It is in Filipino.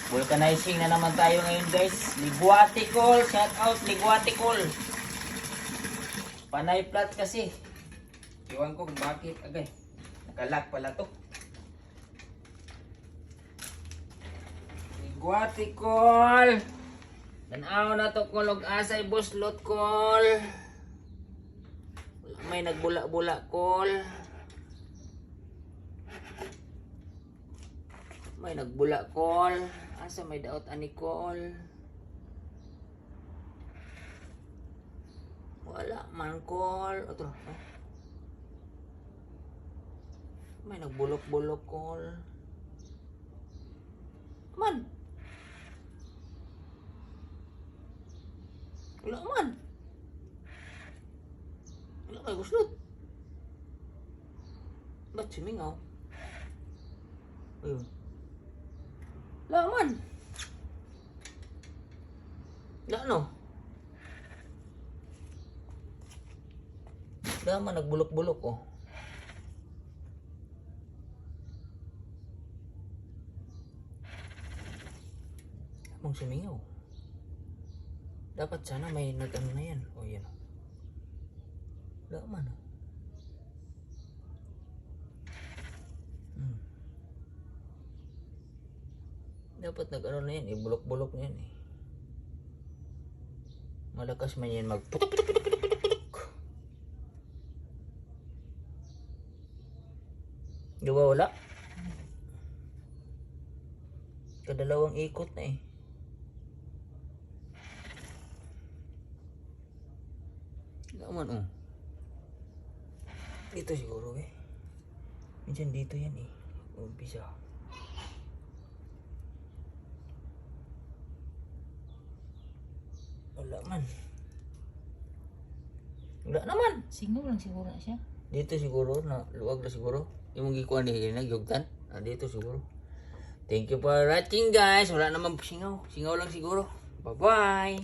Vulcanizing na naman tayo ngayon guys. Liguaticol. Shout out Liguaticol. Panay flat kasi. Iwan ko kung bakit. Agay. Nakalak pala to. Liguaticol. Tanaw na to kulog asay buslot kol. May nagbula-bula kol. May nagbula kol. Asa may daot ani kol. Wala man kol. Otro. May nagbulok-bulok kol. Man. Wala man. Wala kay guslot. Ba't simingaw? Ayun. Wala man. Wala no. Wala man nagbulok-bulok oh. Amang simingaw. Dapat sana may nag-ano na yan. O yan. Wala man. Dapat nag-ano na yan. Bulok-bulok na yan eh. Malakas man yan mag putok-putok-putok-putok. Diba wala? Kadalawang ikot na eh. Naman oh. Dito siguro eh. Minsan dito yan eh. Umpisa. Wala man. Wala naman. Singaw lang siguro na siya. Dito siguro na luwag na siguro. Yung gikuan ni nagyugtan. Dito siguro. Thank you for watching guys. Wala naman singaw. Singaw lang siguro. Bye bye.